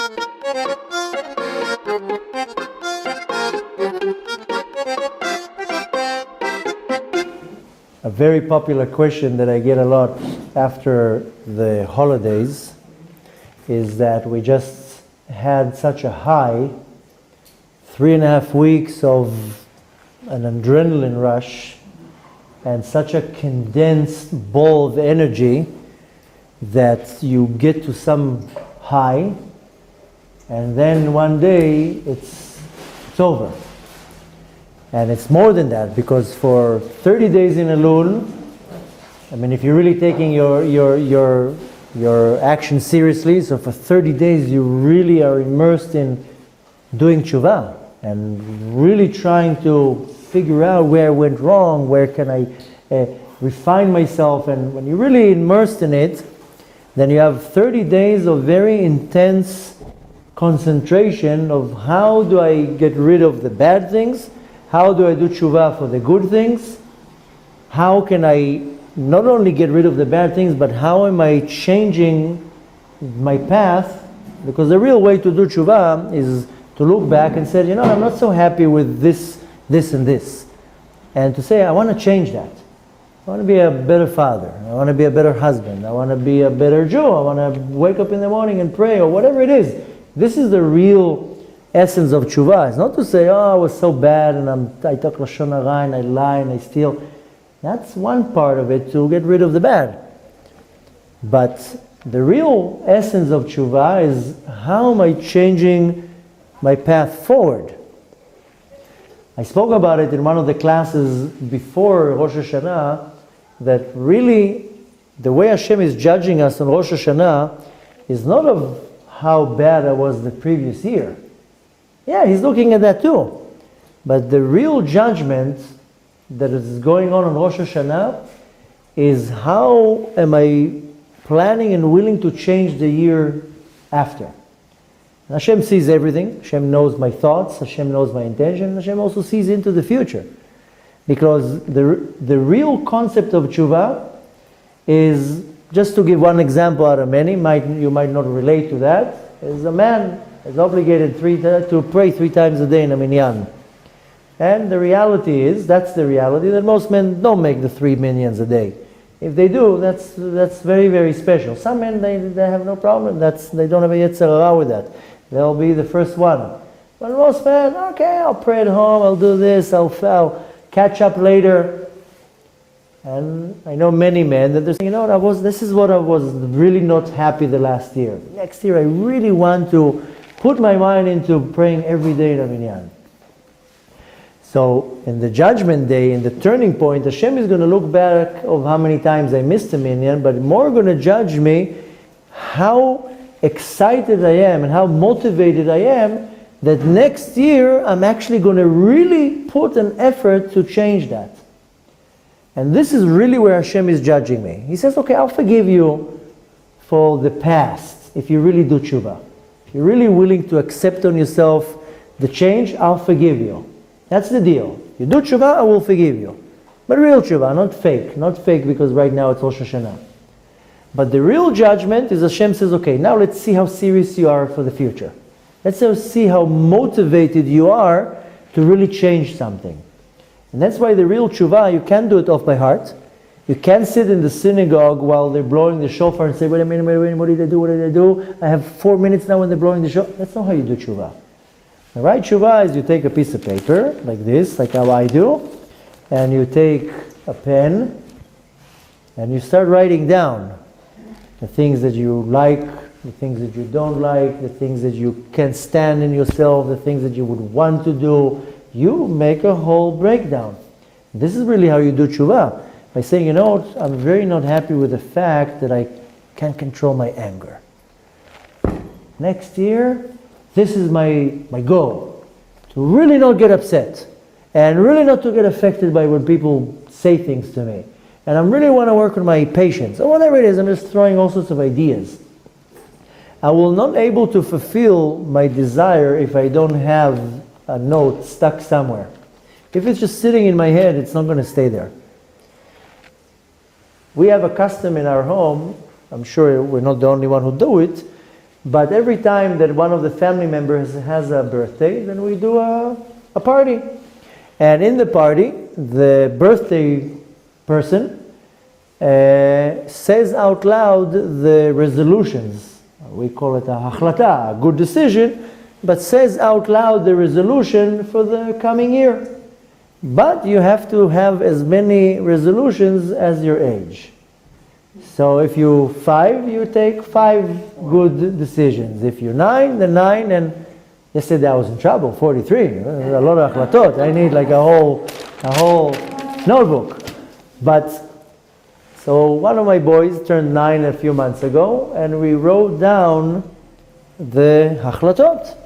A very popular question that I get a lot after the holidays is that we just had such a high 3.5 weeks of an adrenaline rush and such a condensed ball of energy that you get to some high and then one day it's over. And it's more than that, because for 30 days in Elul, I mean, if you're really taking your action seriously, so for 30 days you really are immersed in doing tshuva and really trying to figure out where I went wrong, where can I refine myself, and when you're really immersed in it, then you have 30 days of very intense concentration of how do I get rid of the bad things, how do I do tshuva for the good things, how can I not only get rid of the bad things, but how am I changing my path? Because the real way to do tshuva is to look back and say, I'm not so happy with this, and this. And to say, I want to change that. I want to be a better father. I want to be a better husband. I want to be a better Jew. I want to wake up in the morning and pray, or whatever it is. This is the real essence of tshuva. It's not to say, I was so bad and I talk lashon hara and I lie and I steal. That's one part of it, to get rid of the bad. But the real essence of tshuva is, how am I changing my path forward? I spoke about it in one of the classes before Rosh Hashanah, that really the way Hashem is judging us on Rosh Hashanah is not of how bad I was the previous year. Yeah, He's looking at that too. But the real judgment that is going on Rosh Hashanah is, how am I planning and willing to change the year after? Hashem sees everything. Hashem knows my thoughts. Hashem knows my intention. Hashem also sees into the future. Because the real concept of tshuva is, just to give one example out of many, you might not relate to that, is a man is obligated to pray 3 times a day in a minyan. And the reality is, that's the reality, that most men don't make the 3 minyans a day. If they do, that's very, very special. Some men, they have no problem. They don't have a yetzer hara with that. They'll be the first one. But most men, okay, I'll pray at home, I'll do this, I'll catch up later. And I know many men that they're saying, this is what I was really not happy the last year. Next year I really want to put my mind into praying every day in a minyan. So in the judgment day, in the turning point, Hashem is going to look back of how many times I missed a minyan, but more going to judge me how excited I am and how motivated I am that next year I'm actually going to really put an effort to change that. And this is really where Hashem is judging me. He says, okay, I'll forgive you for the past if you really do tshuva. If you're really willing to accept on yourself the change, I'll forgive you. That's the deal. You do tshuva, I will forgive you. But real tshuva, not fake. Not fake because right now it's Rosh Hashanah. But the real judgment is, Hashem says, okay, now let's see how serious you are for the future. Let's see how motivated you are to really change something. And that's why the real tshuva, you can't do it off by heart. You can't sit in the synagogue while they're blowing the shofar and say, wait a minute, what did I do? I have 4 minutes now when they're blowing the shofar. That's not how you do tshuva. The right tshuva is, you take a piece of paper, like this, like how I do, and you take a pen, and you start writing down the things that you like, the things that you don't like, the things that you can't stand in yourself, the things that you would want to do. You make a whole breakdown. This is really how you do tshuva. By saying, I'm very not happy with the fact that I can't control my anger. Next year, this is my goal. To really not get upset. And really not to get affected by when people say things to me. And I really want to work on my patience. Or whatever it is, I'm just throwing all sorts of ideas. I will not able to fulfill my desire if I don't have a note stuck somewhere. If it's just sitting in my head, it's not going to stay there. We have a custom in our home, I'm sure we're not the only one who do it, But every time that one of the family members has a birthday, then we do a party. And in the party, the birthday person says out loud the resolutions. We call it a hachlata, a good decision, but says out loud the resolution for the coming year. But you have to have as many resolutions as your age. So if you're 5, you take 5 good decisions. If you're 9, then 9. And yesterday I was in trouble, 43. A lot of achlatot. I need like a whole notebook. But so one of my boys turned 9 a few months ago, and we wrote down the achlatot.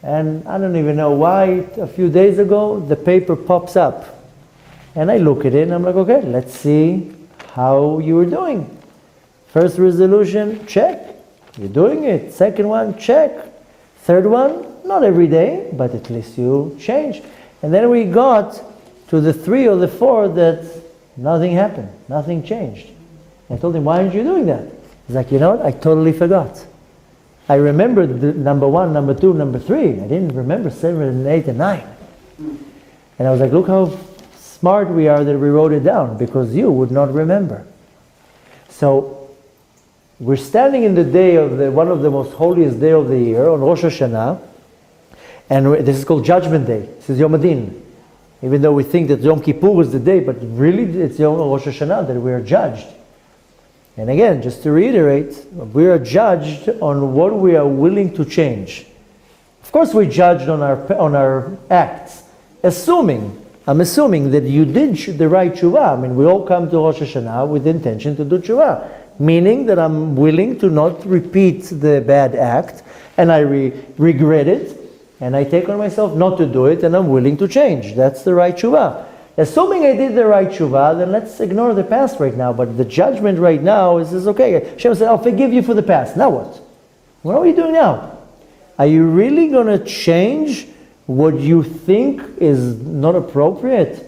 And I don't even know why, a few days ago, the paper pops up. And I look at it and I'm like, okay, let's see how you were doing. First resolution, check. You're doing it. Second one, check. Third one, not every day, but at least you change. And then we got to the 3 or the 4 that nothing happened. Nothing changed. I told him, why aren't you doing that? He's like, you know what? I totally forgot. I remembered the number 1, number 2, number 3. I didn't remember 7 and 8 and 9. And I was like, look how smart we are that we wrote it down, because you would not remember. So we're standing in the day of one of the most holiest day of the year, on Rosh Hashanah, and this is called Judgment Day. This is Yom Adin. Even though we think that Yom Kippur is the day, but really it's Yom Rosh Hashanah that we are judged. And again, just to reiterate, we are judged on what we are willing to change. Of course, we're judged on our acts, I'm assuming that you did the right tshuva. I mean, we all come to Rosh Hashanah with the intention to do tshuva, meaning that I'm willing to not repeat the bad act, and I regret it, and I take on myself not to do it, and I'm willing to change. That's the right tshuva. Assuming I did the right tshuva, then let's ignore the past right now. But the judgment right now is okay. Hashem said, I'll forgive you for the past. Now what? What are you doing now? Are you really going to change what you think is not appropriate?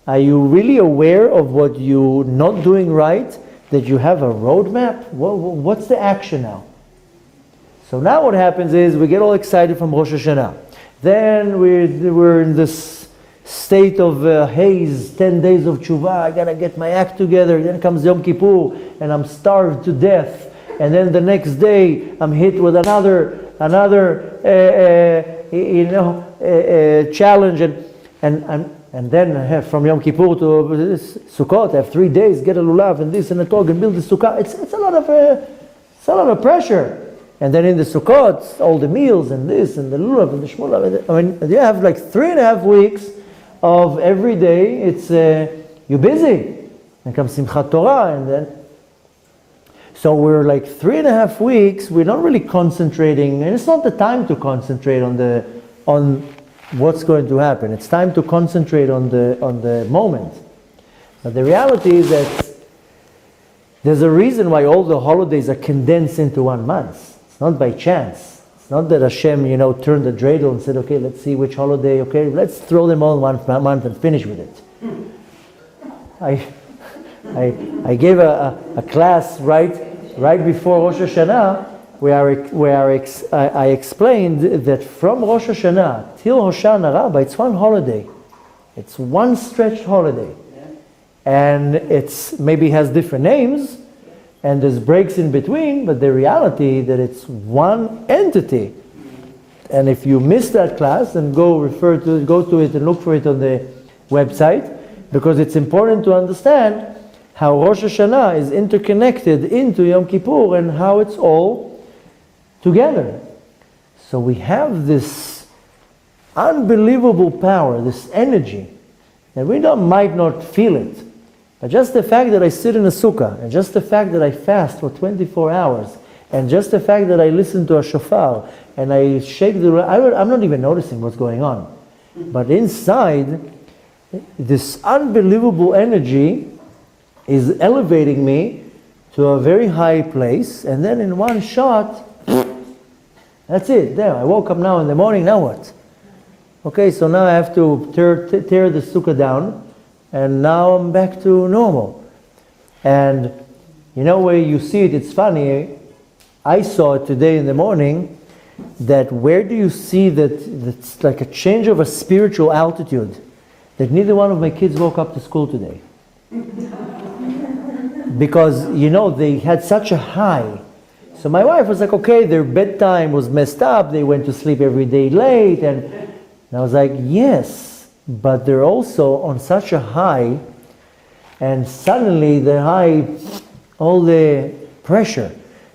Are you really aware of what you're not doing right? That you have a roadmap? What's the action now? So now what happens is we get all excited from Rosh Hashanah. Then we're in this state of haze, 10 days of tshuva, I gotta get my act together. Then comes Yom Kippur, and I'm starved to death. And then the next day, I'm hit with another challenge. And then from Yom Kippur to Sukkot, I have 3 days, get a lulav and this and a tog and build the sukkah. It's a lot of pressure. And then in the Sukkot, all the meals and this and the lulav and the shmulav. I mean, you have like 3.5 weeks of every day, it's you're busy. Then comes Simchat Torah, and then so we're like 3.5 weeks. We're not really concentrating, and it's not the time to concentrate on what's going to happen. It's time to concentrate on the moment. But the reality is that there's a reason why all the holidays are condensed into 1 month. It's not by chance. Not that Hashem, turned the dreidel and said, okay, let's see which holiday, okay, let's throw them all in 1 month and finish with it. I gave a class right before Rosh Hashanah where I explained that from Rosh Hashanah till Hoshana Rabbah, it's one holiday. It's one stretched holiday. And it's maybe has different names, and there's breaks in between, but the reality that it's one entity. And if you miss that class, then go to it and look for it on the website, because it's important to understand how Rosh Hashanah is interconnected into Yom Kippur and how it's all together. So we have this unbelievable power, this energy, and we might not feel it. But just the fact that I sit in a sukkah, and just the fact that I fast for 24 hours, and just the fact that I listen to a shofar, and I shake I'm not even noticing what's going on. But inside, this unbelievable energy is elevating me to a very high place, and then in one shot, that's it. There, I woke up now in the morning, now what? Okay, so now I have to tear the sukkah down, and now I'm back to normal. And where you see it, it's funny. I saw it today in the morning, that where do you see that it's like a change of a spiritual altitude, that neither one of my kids woke up to school today. Because, they had such a high. So my wife was like, okay, their bedtime was messed up, they went to sleep every day late, and I was like, yes, but they're also on such a high, and suddenly the high, all the pressure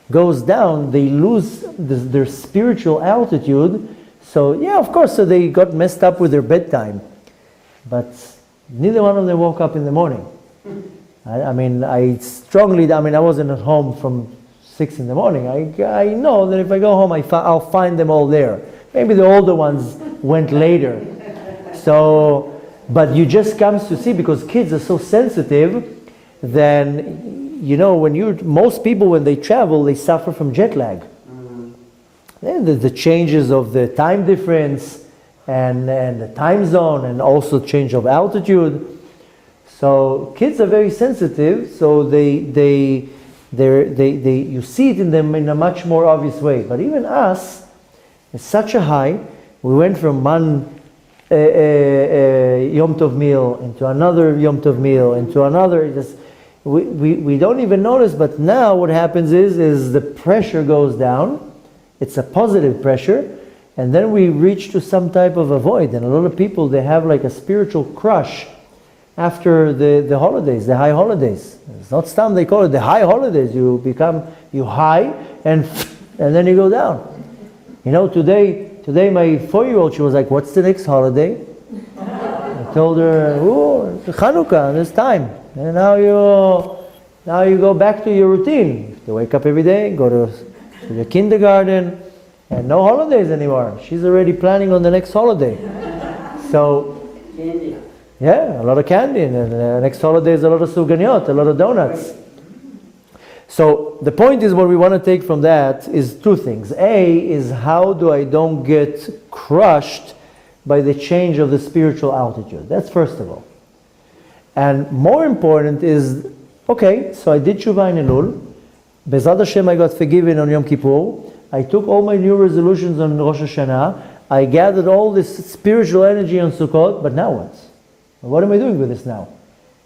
goes down, they lose their spiritual altitude. So yeah, of course, so they got messed up with their bedtime, but neither one of them woke up in the morning. I wasn't at home from 6 in the morning. I know that if I go home, I'll find them all there. Maybe the older ones went later. So, but you just comes to see, because kids are so sensitive, then most people when they travel, they suffer from jet lag. The changes of the time difference and the time zone, and also change of altitude. So kids are very sensitive, so you see it in them in a much more obvious way. But even us, it's such a high. We went from one Yom Tov meal into another Yom Tov meal into another. We don't even notice, but now what happens is the pressure goes down. It's a positive pressure, and then we reach to some type of a void. And a lot of people, they have like a spiritual crush after the holidays, the high holidays. It's not stam, they call it the high holidays. You high, and then you go down. Today my 4-year-old, she was like, what's the next holiday? I told her, Chanukah, this time. And now you go back to your routine. You have to wake up every day, go to the kindergarten, and no holidays anymore. She's already planning on the next holiday. So, yeah, a lot of candy, and the next holiday is a lot of suganiot, a lot of donuts. So the point is, what we want to take from that is two things. A is, how do I don't get crushed by the change of the spiritual altitude? That's first of all. And more important is, okay, so I did Tshuva in Elul. Bezrat Hashem, I got forgiven on Yom Kippur. I took all my new resolutions on Rosh Hashanah. I gathered all this spiritual energy on Sukkot, but now what? What am I doing with this now?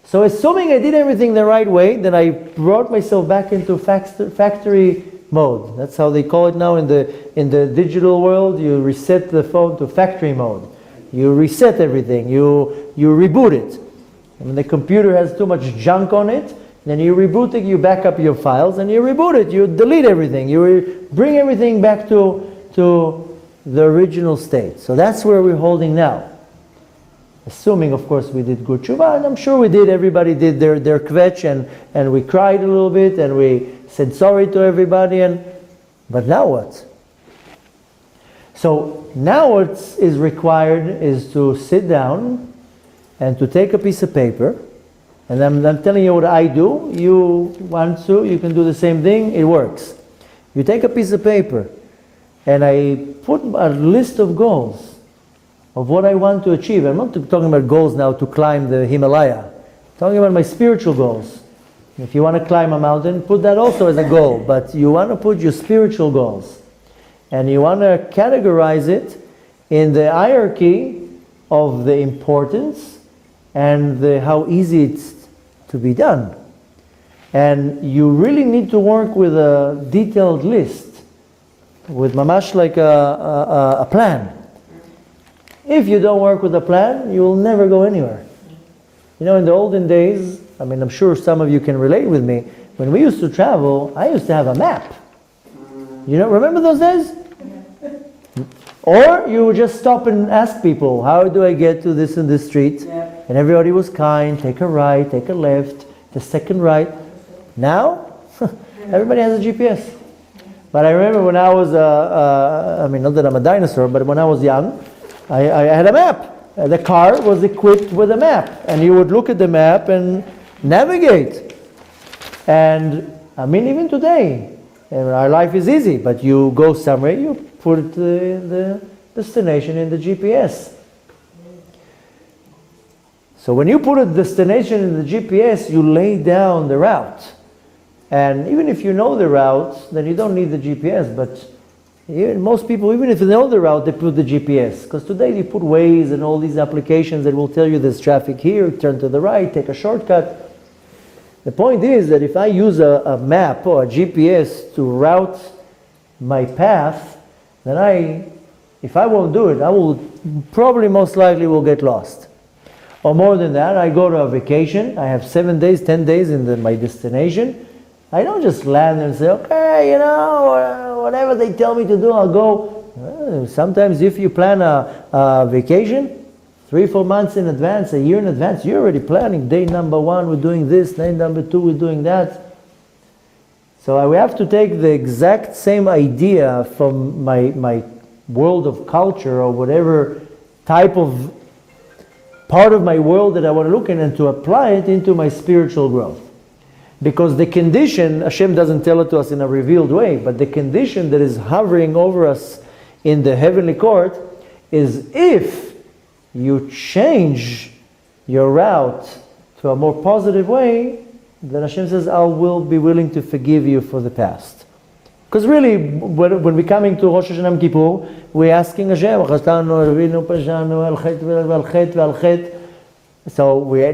So assuming I did everything the right way, then I brought myself back into factory mode. That's how they call it now in the digital world. You reset the phone to factory mode. You reset everything. You reboot it. And when the computer has too much junk on it, then you reboot it, you back up your files, and you reboot it. You delete everything. You bring everything back to the original state. So that's where we're holding now. Assuming, of course, we did good tshuva, and I'm sure we did. Everybody did their kvetch, and we cried a little bit, and we said sorry to everybody. But now what? So now what is required is to sit down and to take a piece of paper. And I'm telling you what I do. You want to, you can do the same thing. It works. You take a piece of paper, and I put a list of goals of what I want to achieve. I'm not talking about goals now to climb the Himalaya. I'm talking about my spiritual goals. If you want to climb a mountain, put that also as a goal. But you want to put your spiritual goals. And you want to categorize it in the hierarchy of the importance and how easy it's to be done. And you really need to work with a detailed list, with mamash like a plan. If you don't work with a plan, you will never go anywhere. In the olden days, I'm sure some of you can relate with me, when we used to travel, I used to have a map. Remember those days? Or you would just stop and ask people, how do I get to this and this street? Yeah. And everybody was kind, take a right, take a left, the second right. Now, everybody has a GPS. But I remember when I was, not that I'm a dinosaur, but when I was young, I had a map. The car was equipped with a map. And you would look at the map and navigate. And, even today, our life is easy, but you go somewhere, you put the destination in the GPS. So when you put a destination in the GPS, you lay down the route. And even if you know the route, then you don't need the GPS. But most people, even if they know the route, they put the GPS. Because today you put Waze and all these applications that will tell you there's traffic here, turn to the right, take a shortcut. The point is that if I use a map or a GPS to route my path, then if I won't do it, I will probably most likely will get lost. Or more than that, I go to a vacation, I have 7 days, 10 days in my destination. I don't just land there and say, okay, whatever they tell me to do, I'll go. Sometimes if you plan a vacation, 3-4 months in advance, a year in advance, you're already planning. Day number 1, we're doing this. Day number 2, we're doing that. So we have to take the exact same idea from my world of culture or whatever type of part of my world that I want to look in and to apply it into my spiritual growth. Because the condition, Hashem doesn't tell it to us in a revealed way, but the condition that is hovering over us in the heavenly court is if you change your route to a more positive way, then Hashem says, I will be willing to forgive you for the past. Because really, when we're coming to Rosh Hashanah Kippur, we're asking Hashem, so we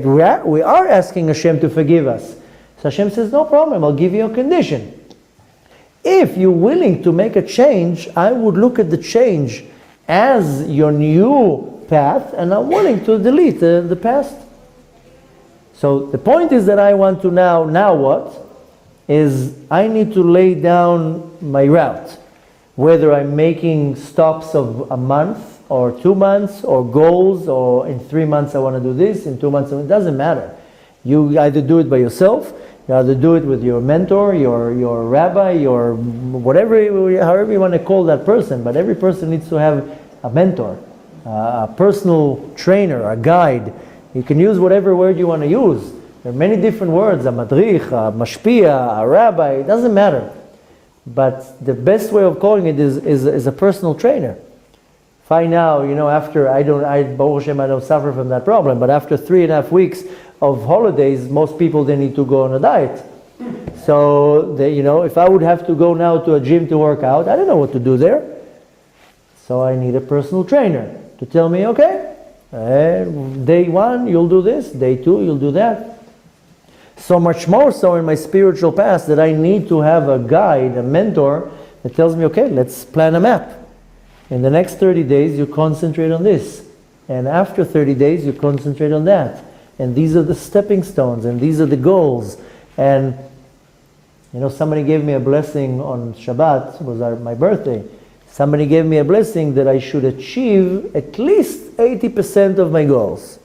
are asking Hashem to forgive us. So Hashem says, no problem, I'll give you a condition. If you're willing to make a change, I would look at the change as your new path, and I'm willing to delete the past. So the point is that I want to now what? Is I need to lay down my route. Whether I'm making stops of a month, or 2 months, or goals, or in 3 months I want to do this, in 2 months, it doesn't matter. You either do it by yourself, you either do it with your mentor, your rabbi, your whatever, however you want to call that person, but every person needs to have a mentor, a personal trainer, a guide. You can use whatever word you want to use. There are many different words, a madrich, a mashpia, a rabbi, it doesn't matter. But the best way of calling it is a personal trainer. If I now, after, Baruch Hashem, I don't suffer from that problem, but after 3.5 weeks of holidays, most people, they need to go on a diet. So, if I would have to go now to a gym to work out, I don't know what to do there. So I need a personal trainer to tell me, okay, day 1, you'll do this, day 2, you'll do that. So much more so in my spiritual path that I need to have a guide, a mentor that tells me, okay, let's plan a map. In the next 30 days, you concentrate on this. And after 30 days, you concentrate on that. And these are the stepping stones, and these are the goals. And, somebody gave me a blessing on Shabbat, it was my birthday. Somebody gave me a blessing that I should achieve at least 80% of my goals.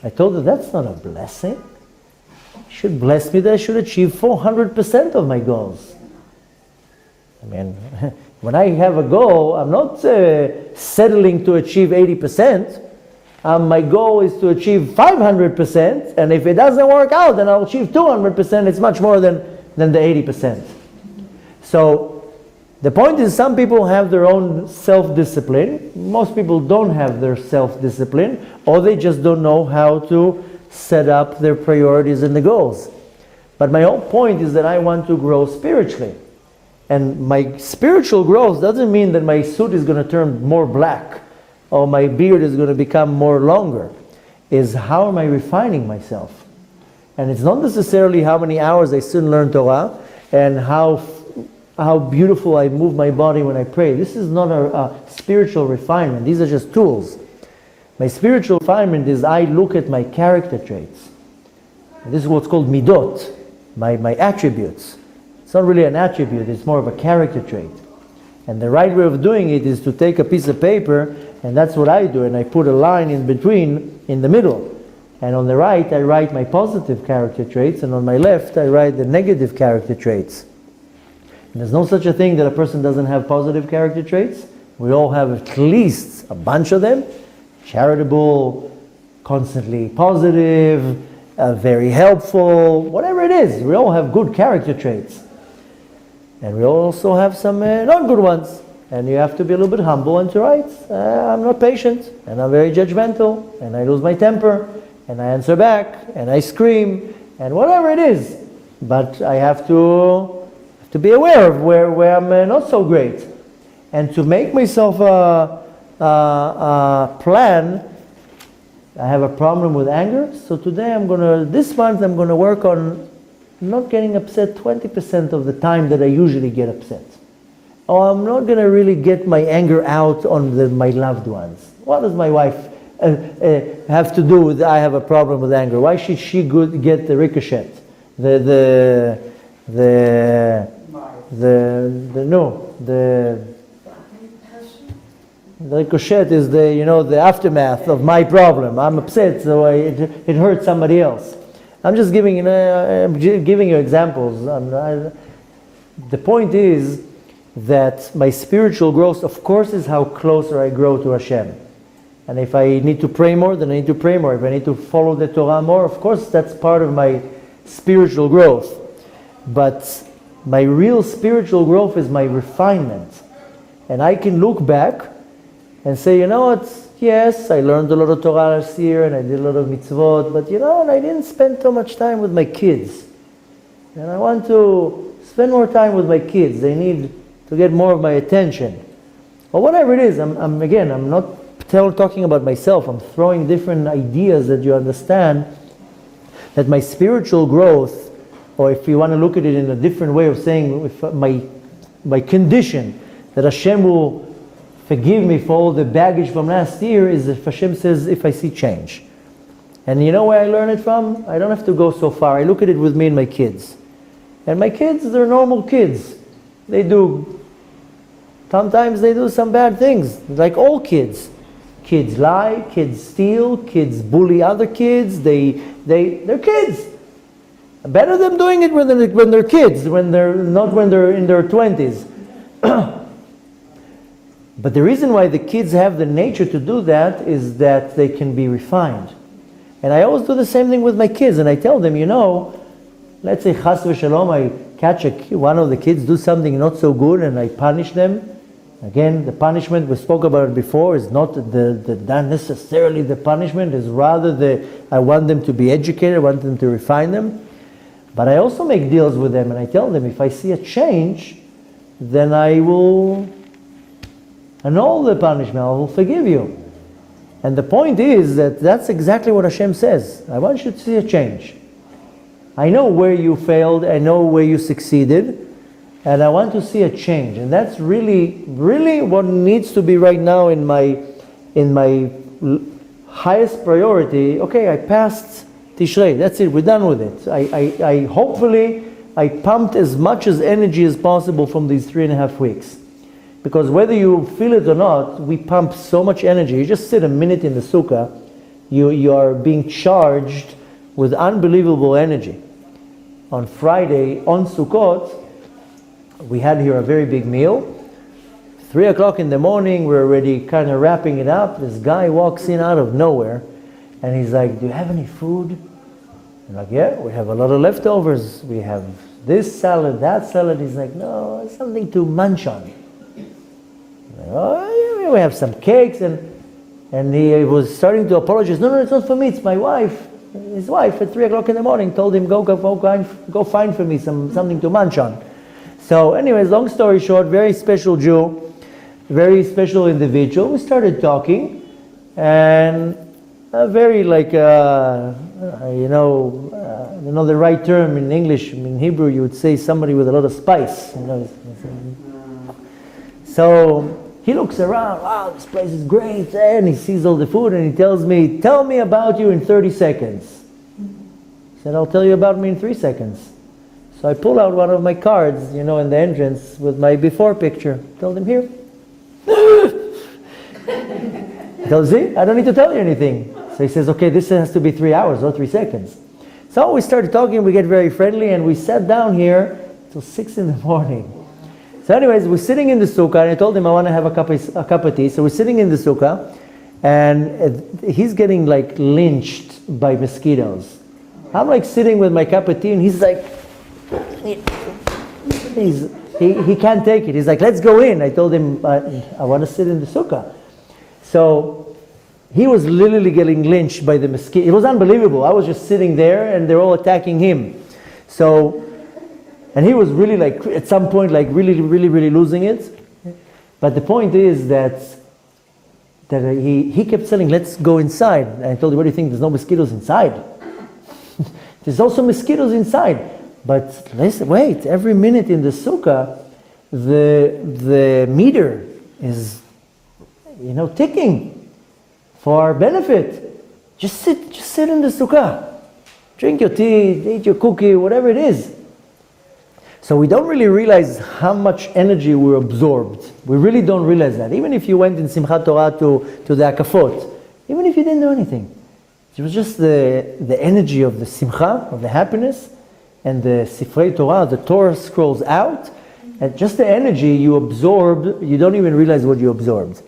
I told her, that's not a blessing. You should bless me that I should achieve 400% of my goals. I mean, when I have a goal, I'm not settling to achieve 80%. My goal is to achieve 500%, and if it doesn't work out, then I'll achieve 200%. It's much more than the 80%. So the point is, some people have their own self-discipline. Most people don't have their self-discipline, or they just don't know how to set up their priorities and the goals. But my whole point is that I want to grow spiritually. And my spiritual growth doesn't mean that my suit is going to turn more black or my beard is going to become more longer. Is how am I refining myself? And it's not necessarily how many hours I still learn Torah and how beautiful I move my body when I pray. This is not a spiritual refinement. These are just tools. My spiritual refinement is I look at my character traits. And this is what's called midot, my attributes. It's not really an attribute, it's more of a character trait. And the right way of doing it is to take a piece of paper, and that's what I do, and I put a line in between, in the middle. And on the right, I write my positive character traits, and on my left, I write the negative character traits. And there's no such a thing that a person doesn't have positive character traits. We all have at least a bunch of them. Charitable, constantly positive, very helpful, whatever it is. We all have good character traits. And we also have some not good ones. And you have to be a little bit humble and to write, I'm not patient, and I'm very judgmental, and I lose my temper, and I answer back, and I scream, and whatever it is. But I have to be aware of where I'm not so great, and to make myself a plan. I have a problem with anger, so this month I'm going to work on not getting upset 20% of the time that I usually get upset. Or I'm not going to really get my anger out on my loved ones. What does my wife have to do with I have a problem with anger? Why should she get the ricochet? The ricochet is the aftermath of my problem. I'm upset, so it hurts somebody else. I'm just giving you examples. The point is that my spiritual growth, of course, is how closer I grow to Hashem. And if I need to pray more, then I need to pray more. If I need to follow the Torah more, of course, that's part of my spiritual growth. But my real spiritual growth is my refinement. And I can look back and say, you know what, yes, I learned a lot of Torah last year and I did a lot of mitzvot, but I didn't spend too much time with my kids. And I want to spend more time with my kids. They need to get more of my attention. Or whatever it is, I'm not talking about myself. I'm throwing different ideas that you understand that my spiritual growth, or if you want to look at it in a different way of saying, if my condition that Hashem will forgive me for all the baggage from last year, is if Hashem says, if I see change. And you know where I learn it from? I don't have to go so far. I look at it with me and my kids. And my kids, they're normal kids. Sometimes they do some bad things, like all kids. Kids lie, kids steal, kids bully other kids. They're kids. Better them doing it when they're kids, when they're in their 20s. But the reason why the kids have the nature to do that is that they can be refined. And I always do the same thing with my kids, and I tell them, let's say chas v'shalom, I catch one of the kids do something not so good and I punish them. Again, the punishment, we spoke about it before, is not not necessarily the punishment, is rather I want them to be educated, I want them to refine them. But I also make deals with them and I tell them, if I see a change, then I will annul the punishment, I will forgive you. And the point is that that's exactly what Hashem says. I want you to see a change. I know where you failed, I know where you succeeded, and I want to see a change. And that's really, really what needs to be right now in my highest priority. Okay, I passed Tishrei, that's it, we're done with it. I hopefully pumped as much as energy as possible from these 3.5 weeks. Because whether you feel it or not, we pump so much energy. You just sit a minute in the sukkah, you are being charged with unbelievable energy. On Friday, on Sukkot, we had here a very big meal. 3 o'clock in the morning, we're already kind of wrapping it up. This guy walks in out of nowhere, and he's like, do you have any food? I'm like, yeah, we have a lot of leftovers. We have this salad, that salad. He's like, no, something to munch on. Oh, yeah, we have some cakes, and he was starting to apologize. No, it's not for me, it's my wife. His wife at 3 o'clock in the morning told him, go find for me something to munch on. So anyways, long story short, very special Jew, very special individual. We started talking, and a very the right term in English, in Hebrew you would say somebody with a lot of spice. So he looks around, wow, this place is great, and he sees all the food, and he tells me, tell me about you in 30 seconds. I said, I'll tell you about me in 3 seconds. So I pull out one of my cards, in the entrance with my before picture. Told him, here. See, I don't need to tell you anything. So he says, okay, this has to be 3 hours or 3 seconds. So we started talking, we get very friendly, and we sat down here till 6 in the morning. So anyways, we're sitting in the sukkah, and I told him I want to have a cup of tea. So we're sitting in the sukkah, and he's getting lynched by mosquitoes. I'm sitting with my cup of tea, and he's like, he can't take it. He's like, let's go in. I told him, I want to sit in the sukkah. So he was literally getting lynched by the mosquito. It was unbelievable. I was just sitting there and they're all attacking him. So, and he was really like, at some point, like really, really, really losing it. But the point is that he kept saying, let's go inside. And I told him, what do you think? There's no mosquitoes inside. There's also mosquitoes inside. But listen, wait, every minute in the sukkah, the meter is, ticking for our benefit. Just sit in the sukkah. Drink your tea, eat your cookie, whatever it is. So we don't really realize how much energy we're absorbed. We really don't realize that. Even if you went in Simchat Torah to the Akafot, even if you didn't do anything, it was just the energy of the Simcha, of the happiness, and the Sifrei Torah, the Torah scrolls out, and just the energy you absorbed, you don't even realize what you absorbed.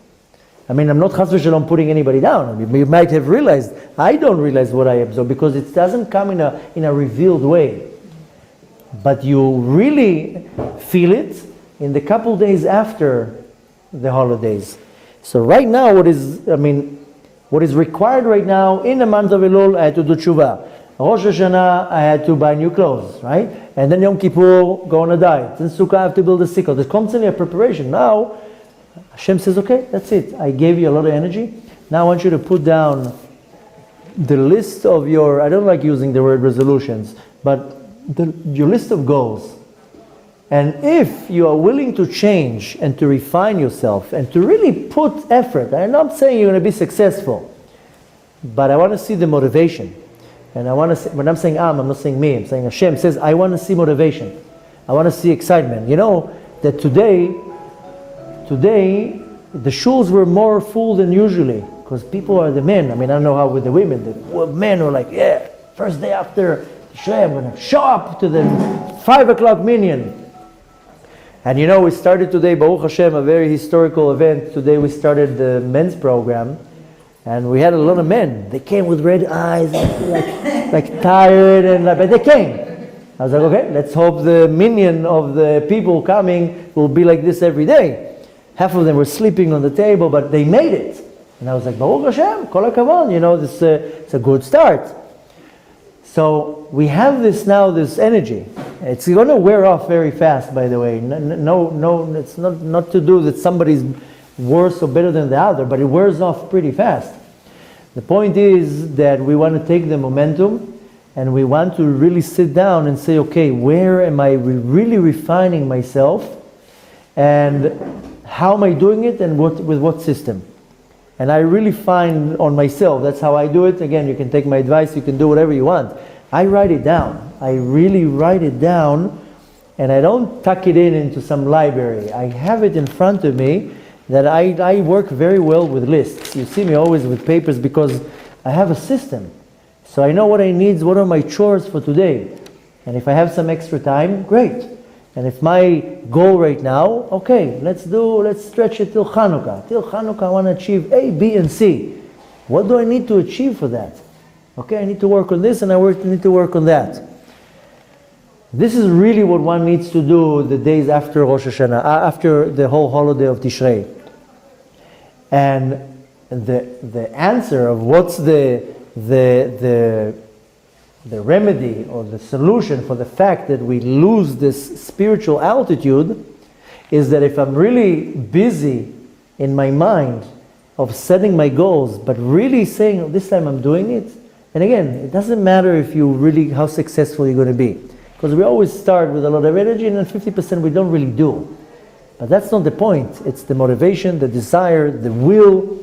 I mean, I'm not chas v'shalom putting anybody down. I mean, you might have realized, I don't realize what I absorb, because it doesn't come in a revealed way. But you really feel it in the couple days after the holidays. So right now, what is required right now, in the month of Elul, I had to do tshuva. Rosh Hashanah, I had to buy new clothes, right? And then Yom Kippur, go on a diet. Then Sukkah, I have to build a sickle. There's constantly a preparation. Now, Hashem says, okay, that's it. I gave you a lot of energy. Now I want you to put down the list of your, I don't like using the word resolutions, but your list of goals. And if you are willing to change and to refine yourself and to really put effort, I'm not saying you're going to be successful, but I want to see the motivation. And I want to say, when I'm saying I'm not saying me, I'm saying Hashem says, I want to see motivation. I want to see excitement. You know that today, the shuls were more full than usually, because people are the men. I mean, I don't know how with the women. The men were like, yeah, first day after Tishrei, I'm going to show up to the 5 o'clock minyan. And we started today, Baruch Hashem, a very historical event. Today we started the men's program, and we had a lot of men. They came with red eyes, like tired, but they came. I was like, okay, let's hope the minyan of the people coming will be like this every day. Half of them were sleeping on the table, but they made it. And I was like, Baruch Hashem, kol hakavod, it's a good start. So we have this energy. It's going to wear off very fast, by the way. No, it's not to do that somebody's worse or better than the other, but it wears off pretty fast. The point is that we want to take the momentum and we want to really sit down and say, okay, where am I really refining myself? And how am I doing it, and with what system? And I really find on myself, that's how I do it. Again, you can take my advice, you can do whatever you want. I write it down. I really write it down, and I don't tuck it into some library. I have it in front of me, that I work very well with lists. You see me always with papers because I have a system. So I know what I need, what are my chores for today. And if I have some extra time, great. And if my goal right now, okay, let's stretch it till Hanukkah. Till Hanukkah I want to achieve A, B, and C. What do I need to achieve for that? Okay, I need to work on this and I need to work on that. This is really what one needs to do the days after Rosh Hashanah, after the whole holiday of Tishrei. And the answer of what's the remedy or the solution for the fact that we lose this spiritual altitude is that if I'm really busy in my mind of setting my goals, but really saying, oh, this time I'm doing it, and again, it doesn't matter if you really, how successful you're going to be, because we always start with a lot of energy and then 50% we don't really do. But that's not the point. It's the motivation, the desire, the will.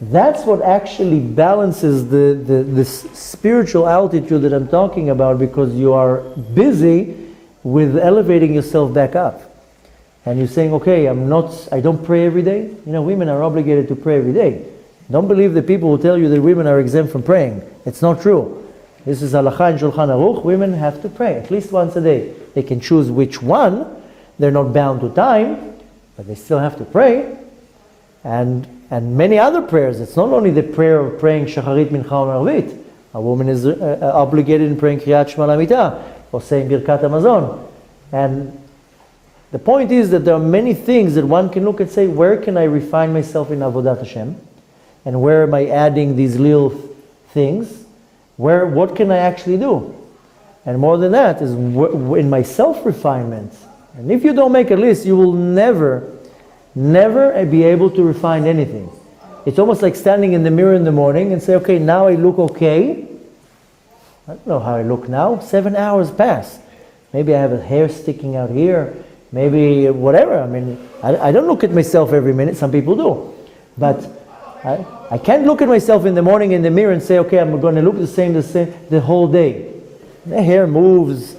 That's what actually balances the spiritual altitude that I'm talking about, because you are busy with elevating yourself back up. And you're saying, okay, I don't pray every day. Women are obligated to pray every day. Don't believe the people who tell you that women are exempt from praying. It's not true. This is halakha in Shulchan Aruch. Women have to pray at least once a day. They can choose which one. They're not bound to time, but they still have to pray. And many other prayers. It's not only the prayer of praying Shacharit, Mincha, and Arvit. A woman is obligated in praying Kriyat Shema L'Mitah or saying Birkat Hamazon. And the point is that there are many things that one can look and say, where can I refine myself in Avodat Hashem? and where am I adding these little things? What can I actually do? And more than that is in my self-refinement. And if you don't make a list, you will never be able to refine anything. It's almost like standing in the mirror in the morning and say, okay, now I look okay. I don't know how I look now. 7 hours pass. Maybe I have a hair sticking out here. Maybe whatever. I mean, I don't look at myself every minute. Some people do. But I can't look at myself in the morning in the mirror and say, okay, I'm going to look the same the whole day. The hair moves.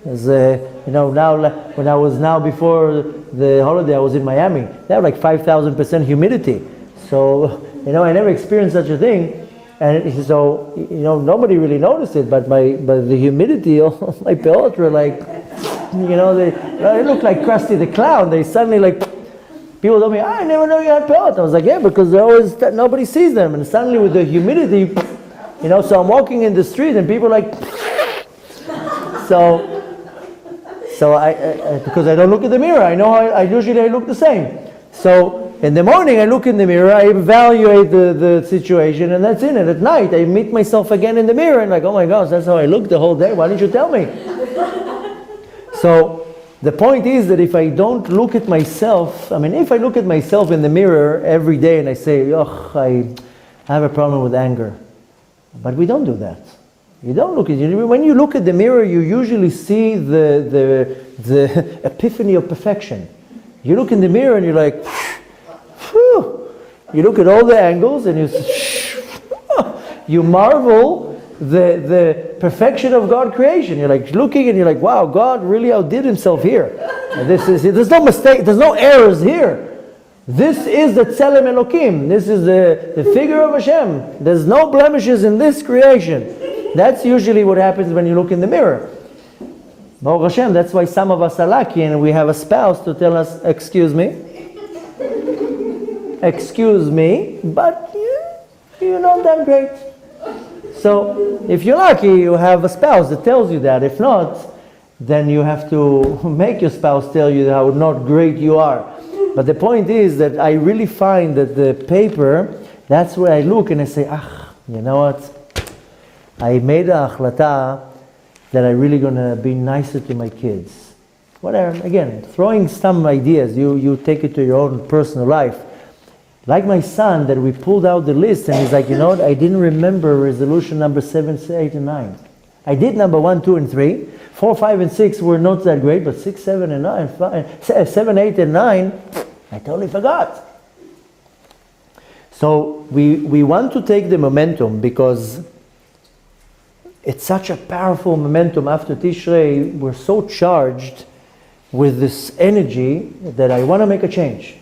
As, now when I was before the holiday, I was in Miami. They have like 5,000% humidity. So, I never experienced such a thing. And so, nobody really noticed it, but the humidity, all my peot were like, they look like Krusty the Clown. They suddenly people told me, I never know you had peot. I was like, yeah, because nobody sees them. And suddenly with the humidity, so I'm walking in the street and people are like, so I because I don't look at the mirror, I know I usually look the same. So in the morning I look in the mirror, I evaluate the situation, and that's it. And at night I meet myself again in the mirror and like, oh my gosh, that's how I look the whole day. Why didn't you tell me? So the point is that if I don't look at myself, if I look at myself in the mirror every day and I say, oh, I have a problem with anger. But we don't do that. You don't look at it. When you look at the mirror, you usually see the epiphany of perfection. You look in the mirror and you're like, whew. You look at all the angles and you marvel the perfection of God creation. You're like looking and you're like, wow, God really outdid himself here. There's no mistake, there's no errors here. This is the Tzelem Elokim. This is the figure of Hashem. There's no blemishes in this creation. That's usually what happens when you look in the mirror. Baruch Hashem, that's why some of us are lucky and we have a spouse to tell us, excuse me, but you're not that great. So if you're lucky, you have a spouse that tells you that. If not, then you have to make your spouse tell you how not great you are. But the point is that I really find that the paper, that's where I look and I say, you know what? I made a achlata that I'm really going to be nicer to my kids. Whatever, again, throwing some ideas, you take it to your own personal life. Like my son, that we pulled out the list and he's like, you know what, I didn't remember resolution number 7, 8, and 9. I did number 1, 2, and 3. 4, 5, and 6 were not that great, but 6, 7, and 9, 7, 8, and 9, I totally forgot. So we want to take the momentum because it's such a powerful momentum. After Tishrei, we're so charged with this energy that I want to make a change.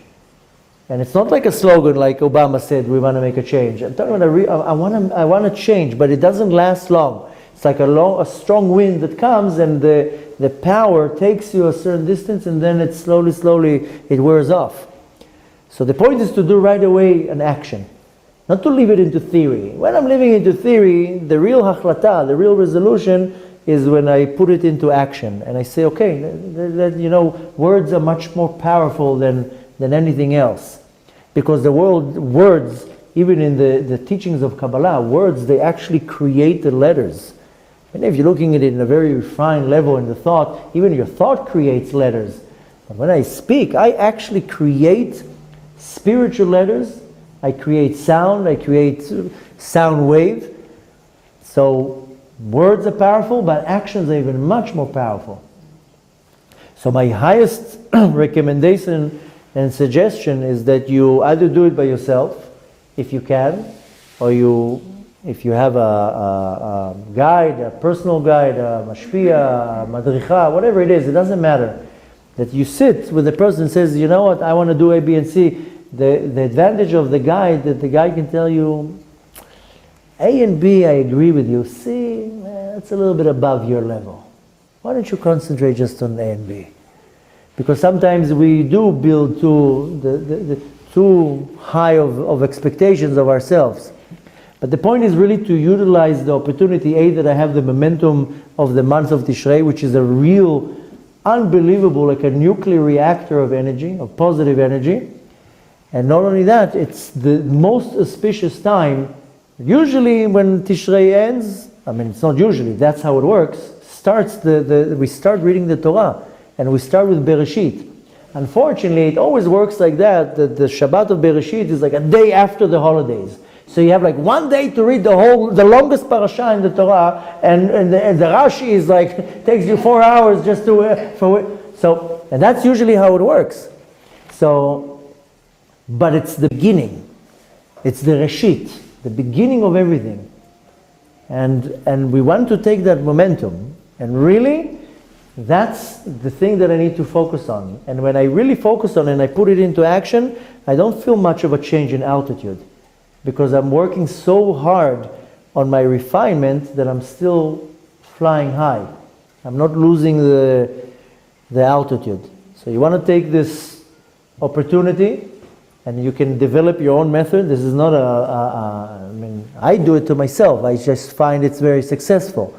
And it's not like a slogan like Obama said, we want to make a change. I'm talking about I want to change, but it doesn't last long. It's like a strong wind that comes and the power takes you a certain distance and then it slowly it wears off. So the point is to do right away an action. Not to leave it into theory. When I'm living into theory, the real hachlata, the real resolution, is when I put it into action. And I say, okay, words are much more powerful than anything else. Because words, even in the teachings of Kabbalah, words, they actually create the letters. And if you're looking at it in a very refined level in the thought, even your thought creates letters. But when I speak, I actually create spiritual letters. I create sound, I create sound wave. So words are powerful, but actions are even much more powerful. So my highest recommendation and suggestion is that you either do it by yourself, if you can, or if you have a guide, a personal guide, a mashpia, a madricha, whatever it is, it doesn't matter. That you sit with the person and says, you know what, I want to do A, B, and C. The advantage of the guide, that the guy can tell you, A and B, I agree with you. C, that's a little bit above your level. Why don't you concentrate just on A and B? Because sometimes we do build too high of expectations of ourselves. But the point is really to utilize the opportunity, A, that I have the momentum of the month of Tishrei, which is a real, unbelievable, like a nuclear reactor of energy, of positive energy. And not only that, it's the most auspicious time. Usually when Tishrei ends, I mean, it's not usually, that's how it works, we start reading the Torah, and we start with Bereshit. Unfortunately, it always works like that the Shabbat of Bereshit is like a day after the holidays. So you have like 1 day to read the longest parasha in the Torah, and the Rashi is like, takes you 4 hours just to, and that's usually how it works. So, but it's the beginning. It's the Reshit, the beginning of everything. And we want to take that momentum, and really, that's the thing that I need to focus on. And when I really focus on it and I put it into action, I don't feel much of a change in altitude, because I'm working so hard on my refinement that I'm still flying high. I'm not losing the altitude. So you want to take this opportunity, and you can develop your own method. This is not I mean, I do it to myself. I just find it's very successful.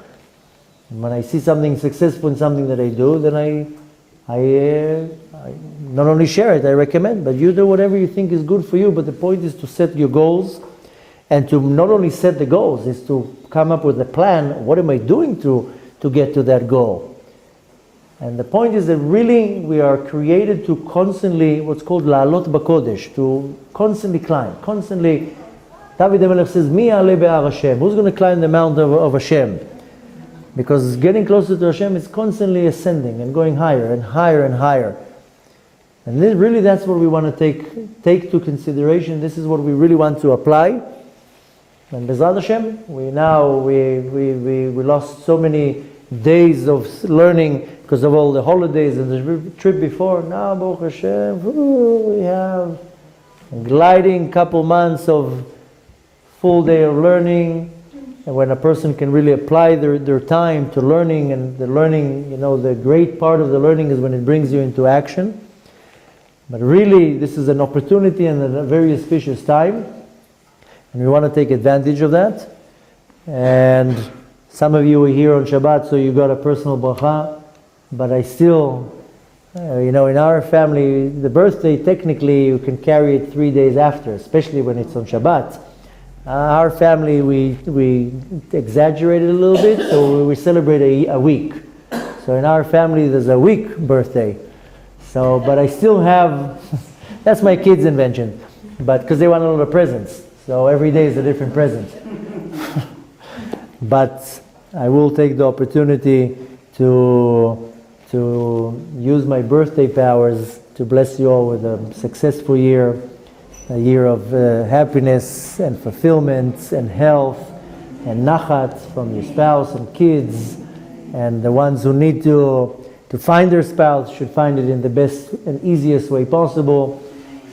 And when I see something successful in something that I do, then I not only share it, I recommend, but you do whatever you think is good for you. But the point is to set your goals, and to not only set the goals, is to come up with a plan. What am I doing to get to that goal? And the point is that really we are created to constantly, what's called la'alot b'kodesh, to constantly climb, constantly. David HaMelech says, Mi aleh be'ar Hashem? Who's going to climb the mountain of Hashem? Because getting closer to Hashem is constantly ascending and going higher and higher and higher. And this, really that's what we want to take to consideration. This is what we really want to apply. And B'ezrat Hashem, we lost so many days of learning because of all the holidays and the trip before. Now, Baruch Hashem, we have a gliding couple months of full day of learning. And when a person can really apply their time to learning, and the learning, the great part of the learning is when it brings you into action. But really, this is an opportunity and a very auspicious time. And we want to take advantage of that. And some of you are here on Shabbat, so you got a personal bracha. But I still, in our family, the birthday, technically, you can carry it 3 days after, especially when it's on Shabbat. Our family, we exaggerate it a little bit, so we celebrate a week. So in our family, there's a week birthday. So, but I still have, that's my kids' invention, but because they want a lot of presents. So every day is a different present. But I will take the opportunity to use my birthday powers to bless you all with a successful year. A year of happiness and fulfillment and health and nachat from your spouse and kids, and the ones who need to find their spouse should find it in the best and easiest way possible,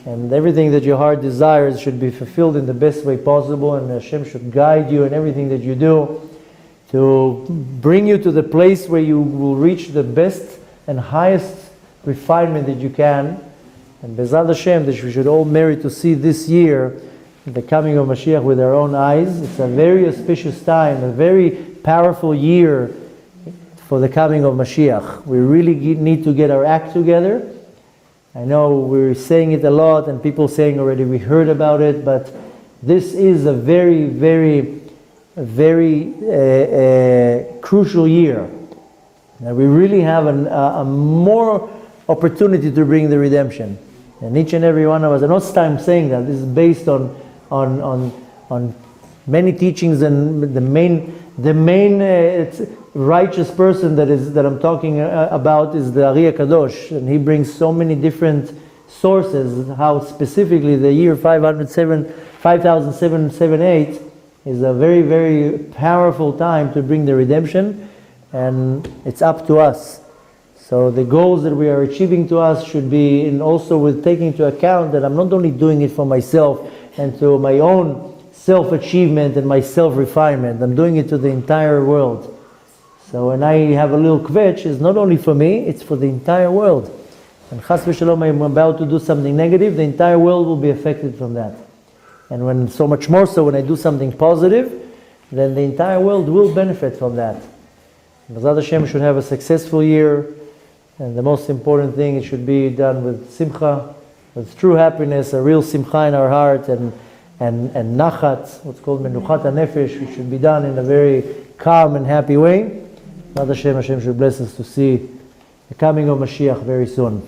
and everything that your heart desires should be fulfilled in the best way possible, and Hashem should guide you in everything that you do to bring you to the place where you will reach the best and highest refinement that you can. And B'ezrat Hashem, that we should all merit to see this year the coming of Mashiach with our own eyes. It's a very auspicious time, a very powerful year for the coming of Mashiach. We really need to get our act together. I know we're saying it a lot, and people saying already we heard about it, but this is a very, very, very crucial year. And we really have a more opportunity to bring the redemption. And each and every one of us, and not I'm saying that, this is based on many teachings, and the main righteous person that I'm talking about is the Ari Kadosh, and he brings so many different sources, how specifically the year 5778 is a very, very powerful time to bring the redemption, and it's up to us. So the goals that we are achieving to us should be, and also with taking into account that I'm not only doing it for myself and to my own self-achievement and my self-refinement, I'm doing it to the entire world. So when I have a little kvetch, it's not only for me, it's for the entire world. And chas v'shalom, I'm about to do something negative, the entire world will be affected from that. And when so much more so when I do something positive, then the entire world will benefit from that. B'ezrat Hashem should have a successful year. And the most important thing, it should be done with simcha, with true happiness, a real simcha in our heart, and nachat, what's called menuchat hanefesh, which should be done in a very calm and happy way. Hashem should bless us to see the coming of Mashiach very soon.